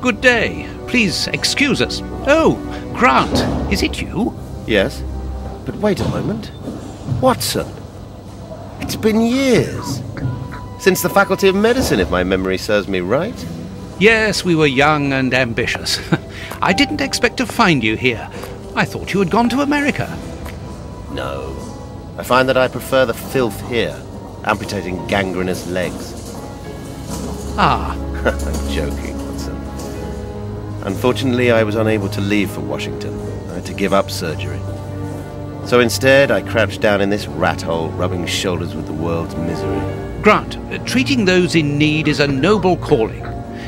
Good day. Please excuse us. Oh, Grant, is it you? Yes, but wait a moment. Watson, it's been years. Since the Faculty of Medicine, if my memory serves me right. Yes, we were young and ambitious. I didn't expect to find you here. I thought you had gone to America. No. I find that I prefer the filth here, amputating gangrenous legs. Ah. I'm joking, Watson. Unfortunately, I was unable to leave for Washington. I had to give up surgery. So instead, I crouched down in this rat hole, rubbing shoulders with the world's misery. Grant, treating those in need is a noble calling.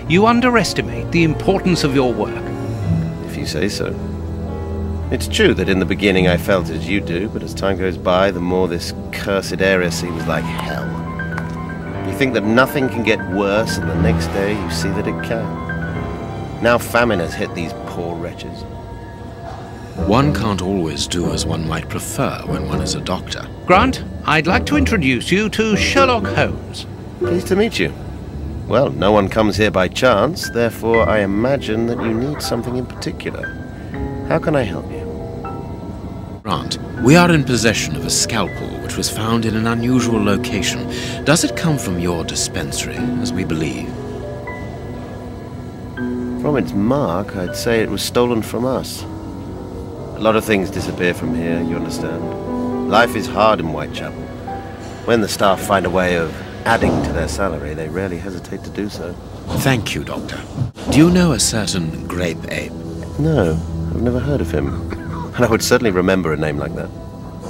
You underestimate the importance of your work. If you say so. It's true that in the beginning I felt as you do, but as time goes by, the more this cursed area seems like hell. You think that nothing can get worse, and the next day you see that it can. Now famine has hit these poor wretches. One can't always do as one might prefer when one is a doctor. Grant, I'd like to introduce you to Sherlock Holmes. Pleased to meet you. Well, no one comes here by chance, therefore I imagine that you need something in particular. How can I help you? Grant, we are in possession of a scalpel which was found in an unusual location. Does it come from your dispensary, as we believe? From its mark, I'd say it was stolen from us. A lot of things disappear from here, you understand. Life is hard in Whitechapel. When the staff find a way of adding to their salary, they rarely hesitate to do so. Thank you, Doctor. Do you know a certain grape ape? No, I've never heard of him. And I would certainly remember a name like that.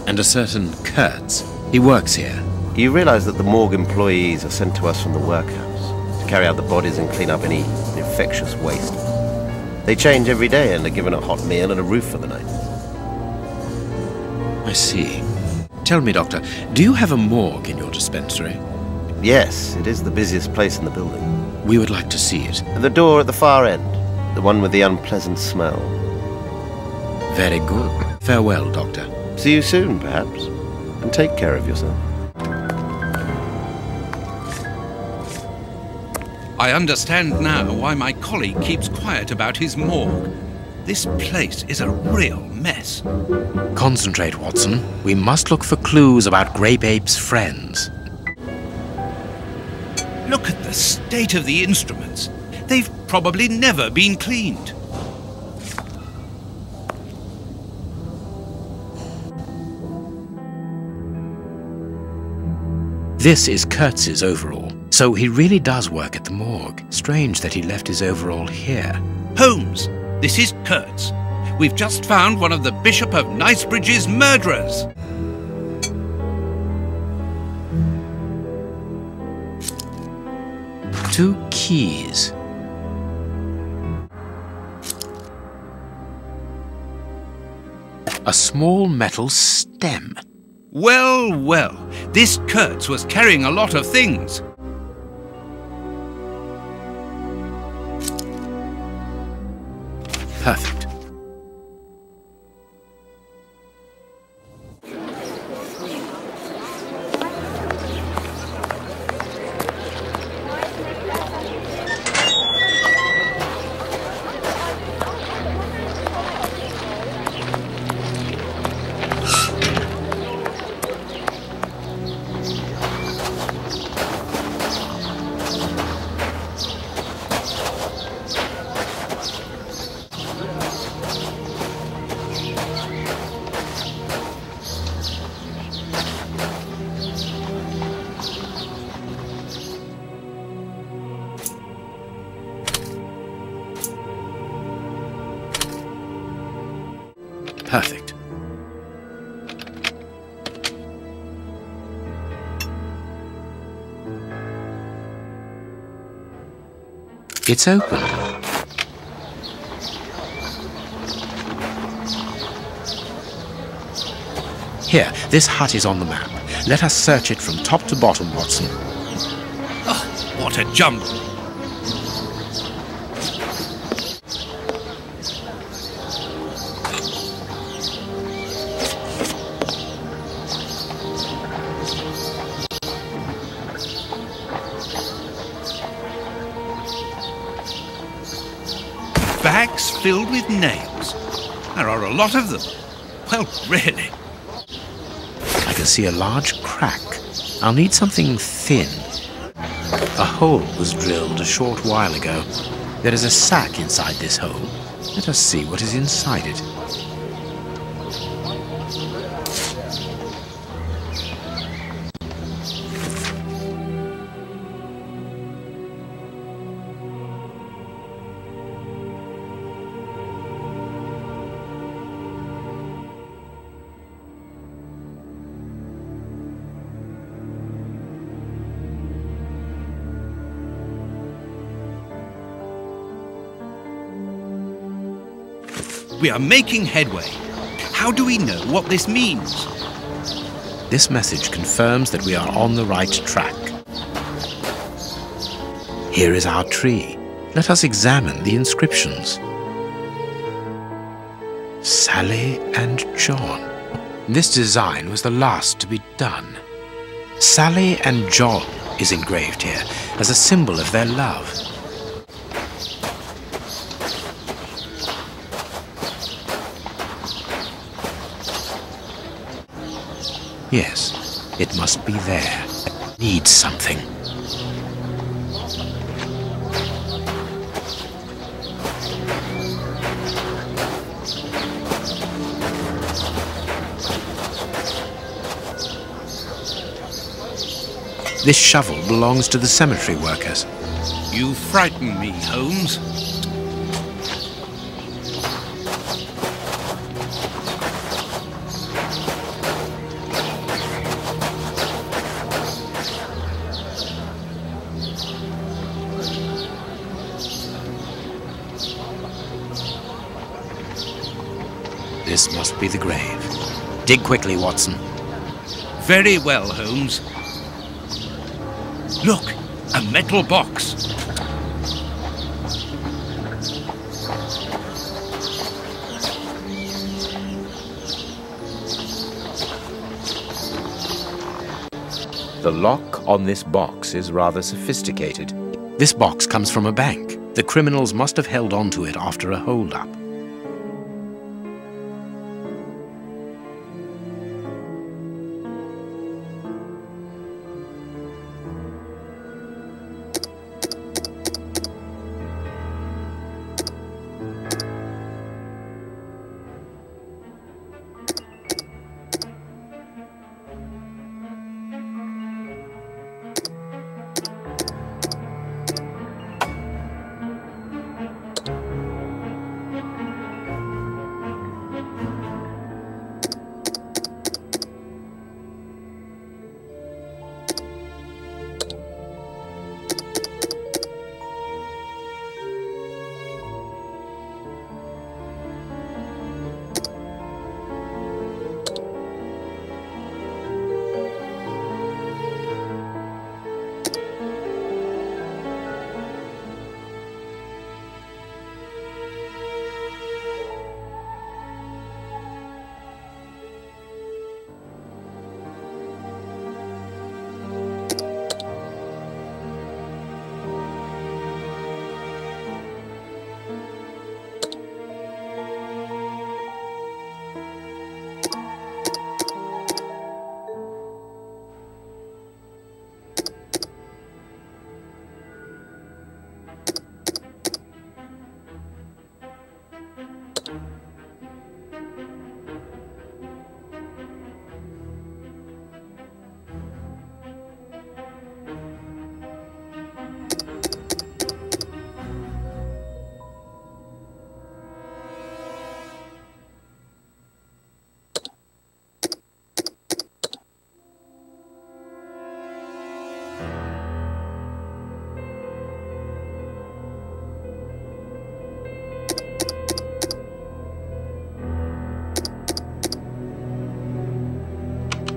And a certain Kurtz. He works here. You realize that the morgue employees are sent to us from the workhouse to carry out the bodies and clean up any infectious waste. They change every day and are given a hot meal and a roof for the night. I see. Tell me, Doctor, do you have a morgue in your dispensary? Yes, it is the busiest place in the building. We would like to see it. The door at the far end, the one with the unpleasant smell. Very good. Farewell, Doctor. See you soon, perhaps. And take care of yourself. I understand now why my colleague keeps quiet about his morgue. This place is a real mess. Concentrate, Watson. We must look for clues about Grape Ape's friends. Look at the state of the instruments. They've probably never been cleaned. This is Kurtz's overall, so he really does work at the morgue. Strange that he left his overall here. Holmes, this is Kurtz. We've just found one of the Bishop of Knightsbridge's murderers. Two keys. A small metal stem. Well, well, this Kurtz was carrying a lot of things. Perfect. Perfect. It's open. Here, this hut is on the map. Let us search it from top to bottom, Watson. Oh, what a jumble. bags filled with nails. There are a lot of them. Well, really. I can see a large crack. I'll need something thin. A hole was drilled a short while ago. There is a sack inside this hole. Let us see what is inside it. We are making headway. How do we know what this means? This message confirms that we are on the right track. Here is our tree. Let us examine the inscriptions. Sally and John. This design was the last to be done. Sally and John is engraved here as a symbol of their love. Yes, it must be there. It needs something. This shovel belongs to the cemetery workers. You frighten me, Holmes. This must be the grave. Dig quickly, Watson. Very well, Holmes. Look, a metal box. The lock on this box is rather sophisticated. This box comes from a bank. The criminals must have held onto it after a hold-up.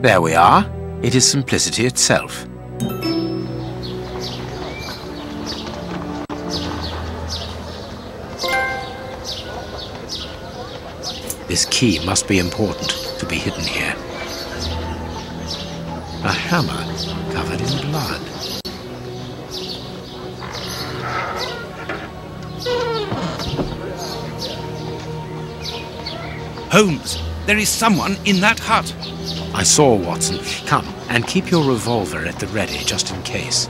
There we are. It is simplicity itself. This key must be important to be hidden here. A hammer covered in blood. Holmes, there is someone in that hut. I saw, Watson. Come, and keep your revolver at the ready, just in case.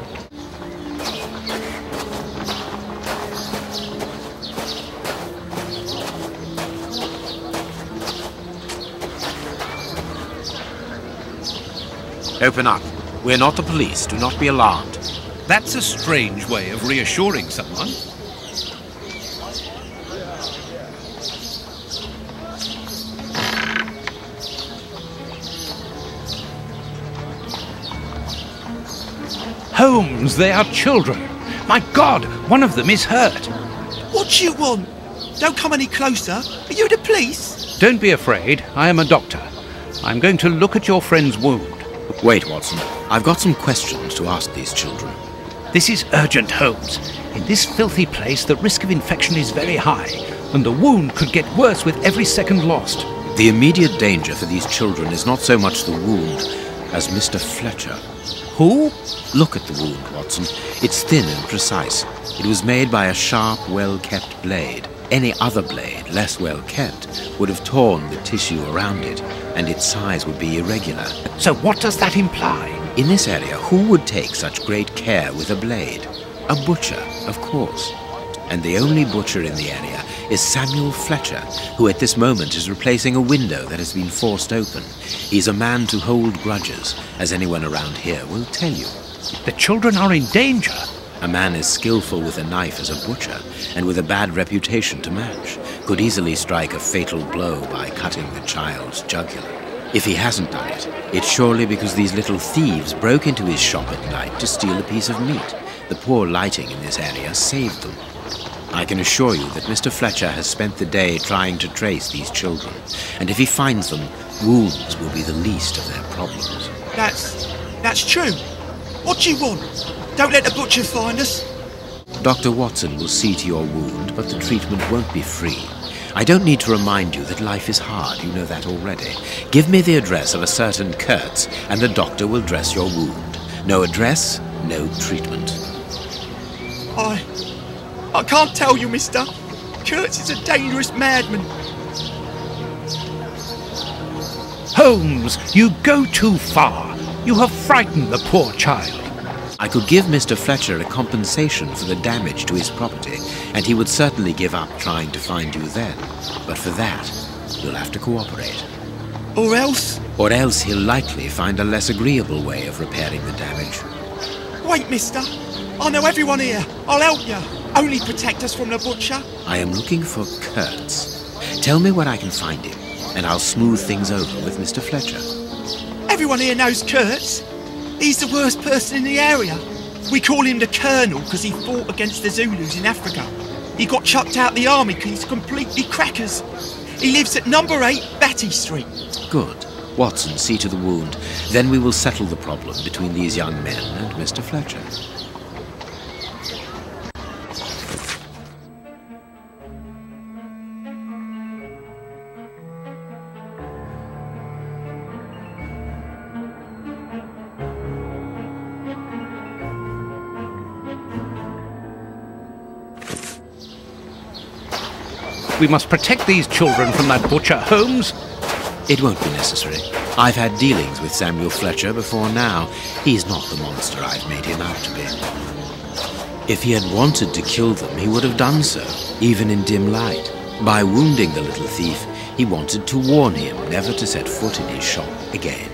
Open up. We're not the police. Do not be alarmed. That's a strange way of reassuring someone. Holmes, they are children. My God, one of them is hurt. What do you want? Don't come any closer. Are you the police? Don't be afraid. I am a doctor. I'm going to look at your friend's wound. Wait, Watson. I've got some questions to ask these children. This is urgent, Holmes. In this filthy place, the risk of infection is very high, and the wound could get worse with every second lost. The immediate danger for these children is not so much the wound as Mr. Fletcher. Who? Look at the wound, Watson. It's thin and precise. It was made by a sharp, well-kept blade. Any other blade, less well-kept, would have torn the tissue around it, and its size would be irregular. So what does that imply? In this area, who would take such great care with a blade? A butcher, of course. And the only butcher in the area is Samuel Fletcher, who at this moment is replacing a window that has been forced open. He's a man to hold grudges, as anyone around here will tell you. The children are in danger. A man as skillful with a knife as a butcher, and with a bad reputation to match, could easily strike a fatal blow by cutting the child's jugular. If he hasn't done it, it's surely because these little thieves broke into his shop at night to steal a piece of meat. The poor lighting in this area saved them. I can assure you that Mr. Fletcher has spent the day trying to trace these children, and if he finds them, wounds will be the least of their problems. That's true. What do you want? Don't let the butcher find us. Dr. Watson will see to your wound, but the treatment won't be free. I don't need to remind you that life is hard, you know that already. Give me the address of a certain Kurtz, and the doctor will dress your wound. No address, no treatment. I can't tell you, mister. Kurtz is a dangerous madman. Holmes, you go too far. You have frightened the poor child. I could give Mr. Fletcher a compensation for the damage to his property, and he would certainly give up trying to find you then. But for that, you'll have to cooperate. Or else? Or else he'll likely find a less agreeable way of repairing the damage. Wait, mister. I know everyone here. I'll help you. Only protect us from the butcher. I am looking for Kurtz. Tell me where I can find him, and I'll smooth things over with Mr. Fletcher. Everyone here knows Kurtz. He's the worst person in the area. We call him the Colonel because he fought against the Zulus in Africa. He got chucked out the army because he's completely crackers. He lives at number 8 Batty Street. Good. Watson, see to the wound. Then we will settle the problem between these young men and Mr. Fletcher. We must protect these children from that butcher, Holmes. It won't be necessary. I've had dealings with Samuel Fletcher before now. He's not the monster I've made him out to be. If he had wanted to kill them, he would have done so, even in dim light. By wounding the little thief, he wanted to warn him never to set foot in his shop again.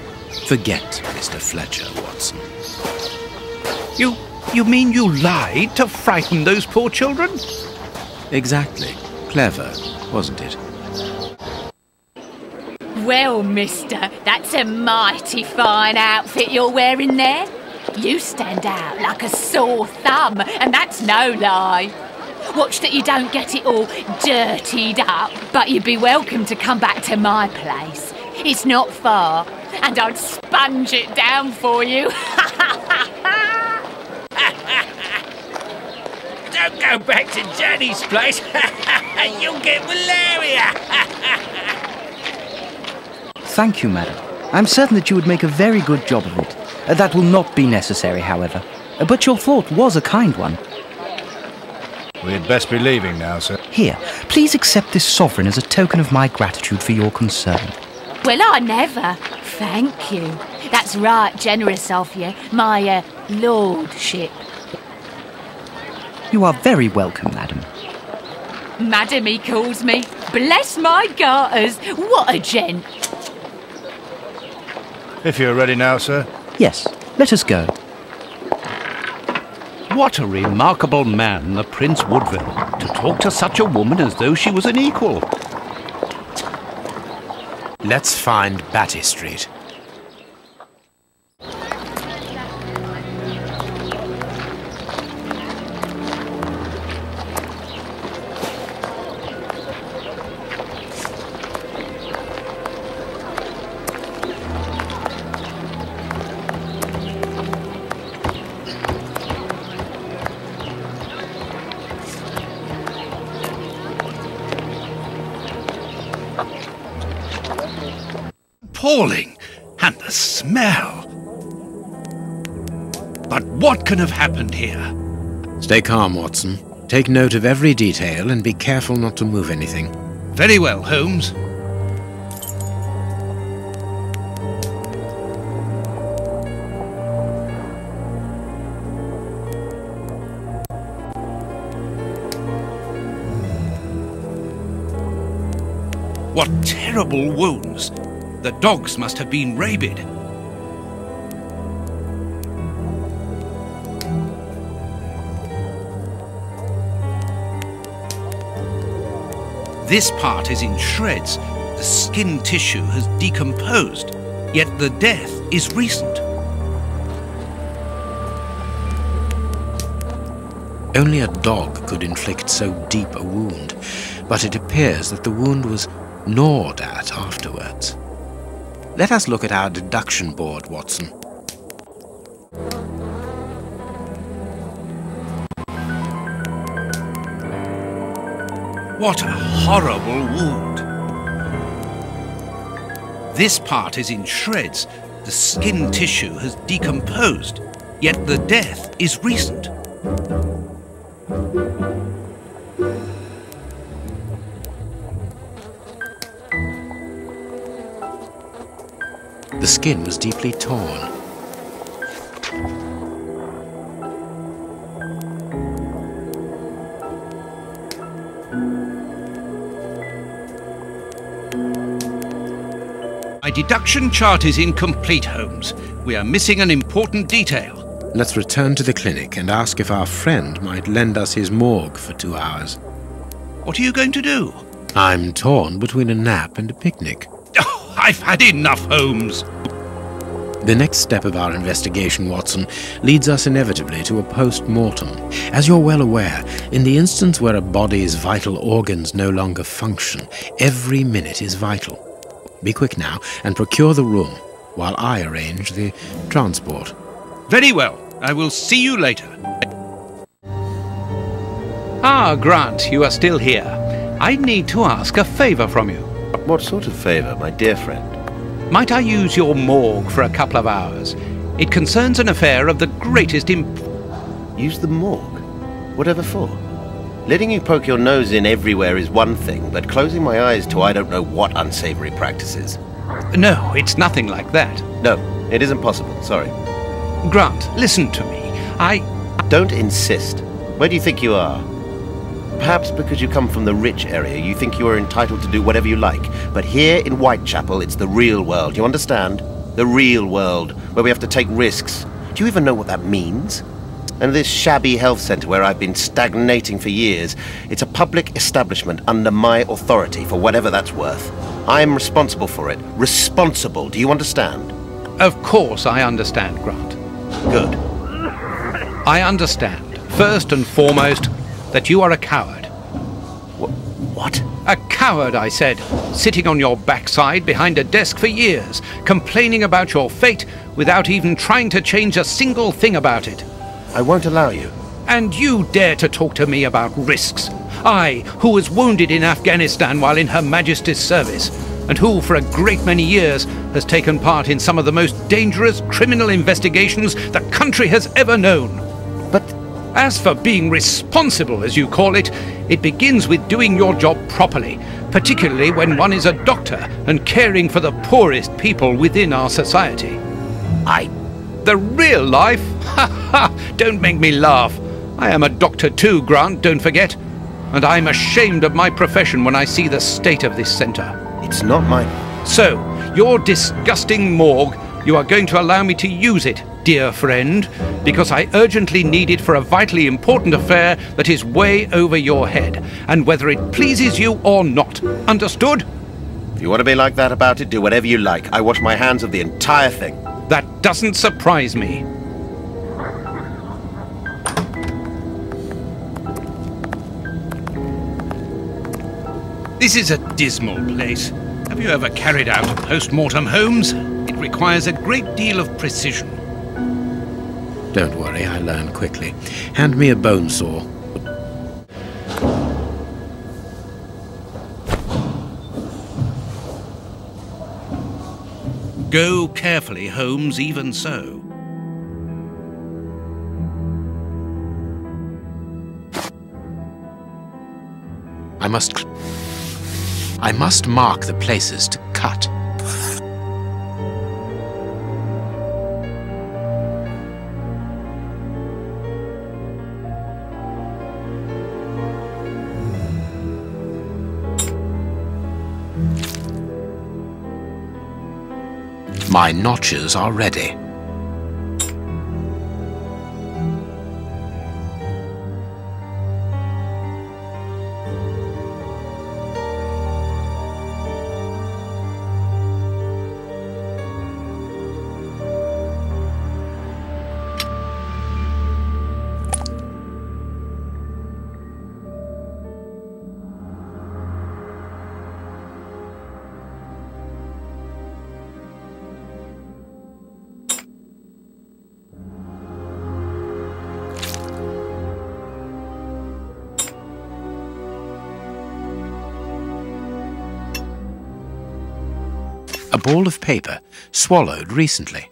Forget Mr. Fletcher, Watson. You mean you lied to frighten those poor children? Exactly. Clever, wasn't it? Well, mister, that's a mighty fine outfit you're wearing there. You stand out like a sore thumb, and that's no lie. Watch that you don't get it all dirtied up, but you'd be welcome to come back to my place. It's not far, and I'd sponge it down for you. Don't go back to Jenny's place. You'll get malaria. Thank you, madam. I'm certain that you would make a very good job of it. That will not be necessary, however. But your thought was a kind one. We'd best be leaving now, sir. Here, please accept this sovereign as a token of my gratitude for your concern. Well, I never. Thank you. That's right generous of you, my, lordship. You are very welcome, madam. Madam, he calls me. Bless my garters. What a gent. If you're ready now, sir. Yes, let us go. What a remarkable man, the Prince Woodville, to talk to such a woman as though she was an equal. Let's find Batty Street. Appalling! And the smell! But what can have happened here? Stay calm, Watson. Take note of every detail and be careful not to move anything. Very well, Holmes. What terrible wounds! The dogs must have been rabid. This part is in shreds. The skin tissue has decomposed, yet the death is recent. Only a dog could inflict so deep a wound, but it appears that the wound was gnawed at afterwards. Let us look at our deduction board, Watson. What a horrible wound. This part is in shreds. The skin tissue has decomposed, yet the death is recent. The skin was deeply torn. My deduction chart is incomplete, Holmes. We are missing an important detail. Let's return to the clinic and ask if our friend might lend us his morgue for 2 hours. What are you going to do? I'm torn between a nap and a picnic. Oh, I've had enough, Holmes. The next step of our investigation, Watson, leads us inevitably to a post-mortem. As you're well aware, in the instance where a body's vital organs no longer function, every minute is vital. Be quick now and procure the room while I arrange the transport. Very well. I will see you later. Ah, Grant, you are still here. I need to ask a favor from you. What sort of favor, my dear friend? Might I use your morgue for a couple of hours? It concerns an affair of the greatest Use the morgue? Whatever for? Letting you poke your nose in everywhere is one thing, but closing my eyes to I don't know what unsavory practices. No, it's nothing like that. No, it isn't possible, sorry. Grant, listen to me. Don't insist. Where do you think you are? Perhaps because you come from the rich area, you think you are entitled to do whatever you like. But here in Whitechapel, it's the real world, you understand? The real world, where we have to take risks. Do you even know what that means? And this shabby health centre where I've been stagnating for years, it's a public establishment under my authority, for whatever that's worth. I'm responsible for it. Responsible, do you understand? Of course I understand, Grant. Good. I understand, first and foremost, that you are a coward. What? A coward, I said, sitting on your backside behind a desk for years, complaining about your fate without even trying to change a single thing about it. I won't allow you. And you dare to talk to me about risks? I, who was wounded in Afghanistan while in Her Majesty's service, and who, for a great many years, has taken part in some of the most dangerous criminal investigations the country has ever known. But As for being responsible, as you call it, it begins with doing your job properly, particularly when one is a doctor and caring for the poorest people within our society. The real life? Ha ha! Don't make me laugh. I am a doctor too, Grant, don't forget. And I'm ashamed of my profession when I see the state of this centre. It's not my... So, your disgusting morgue, you are going to allow me to use it, dear friend, because I urgently need it for a vitally important affair that is way over your head, and whether it pleases you or not. Understood? If you want to be like that about it, do whatever you like. I wash my hands of the entire thing. That doesn't surprise me. This is a dismal place. Have you ever carried out a post-mortem, Holmes? It requires a great deal of precision. Don't worry, I learn quickly. Hand me a bone saw. Go carefully, Holmes, even so. I must mark the places to cut. My notches are ready. A ball of paper, swallowed recently.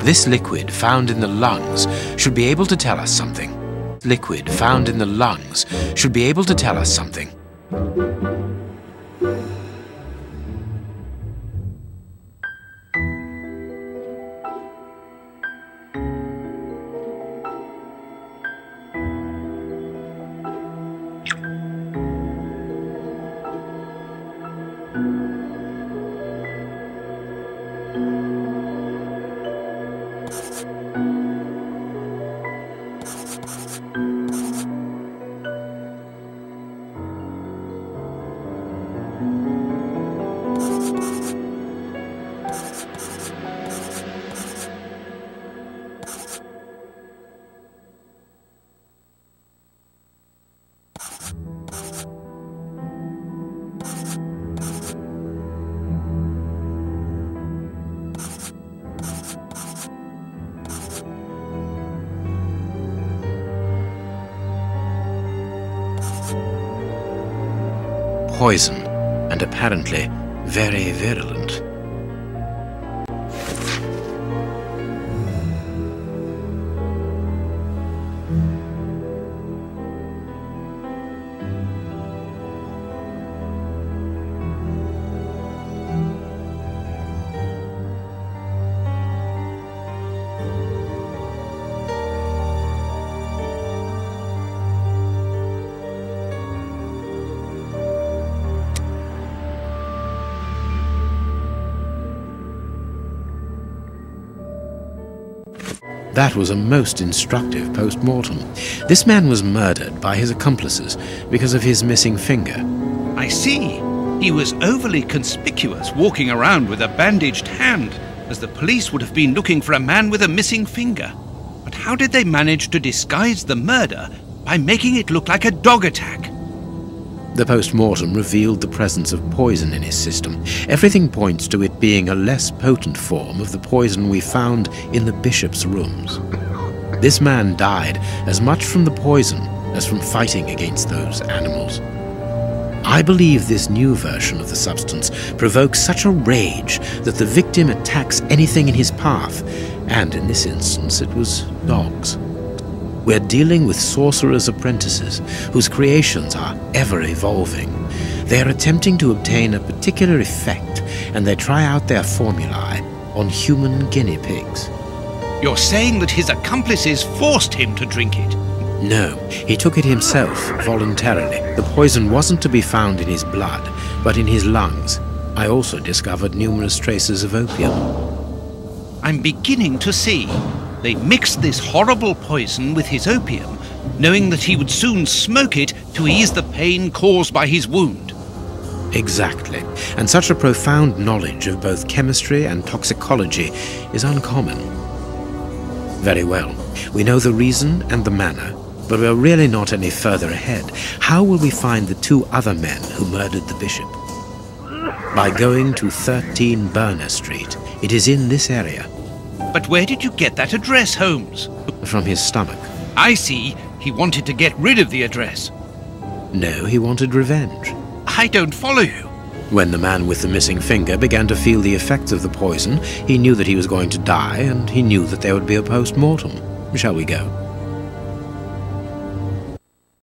This liquid found in the lungs should be able to tell us something. Liquid found in the lungs should be able to tell us something. Poison, and apparently very virulent. That was a most instructive post-mortem. This man was murdered by his accomplices because of his missing finger. I see. He was overly conspicuous, walking around with a bandaged hand, as the police would have been looking for a man with a missing finger. But how did they manage to disguise the murder by making it look like a dog attack. The post-mortem revealed the presence of poison in his system. Everything points to it being a less potent form of the poison we found in the bishop's rooms. This man died as much from the poison as from fighting against those animals. I believe this new version of the substance provokes such a rage that the victim attacks anything in his path, and in this instance it was dogs. We're dealing with sorcerers' apprentices whose creations are ever evolving. They are attempting to obtain a particular effect, and they try out their formulae on human guinea pigs. You're saying that his accomplices forced him to drink it? No, he took it himself, voluntarily. The poison wasn't to be found in his blood, but in his lungs. I also discovered numerous traces of opium. I'm beginning to see. They mixed this horrible poison with his opium, knowing that he would soon smoke it to ease the pain caused by his wound. Exactly, and such a profound knowledge of both chemistry and toxicology is uncommon. Very well, we know the reason and the manner, but we're really not any further ahead. How will we find the two other men who murdered the bishop? By going to 13 Burner Street. It is in this area. But where did you get that address, Holmes? From his stomach. I see. He wanted to get rid of the address. No, he wanted revenge. I don't follow you. When the man with the missing finger began to feel the effects of the poison, he knew that he was going to die, and he knew that there would be a post-mortem. Shall we go?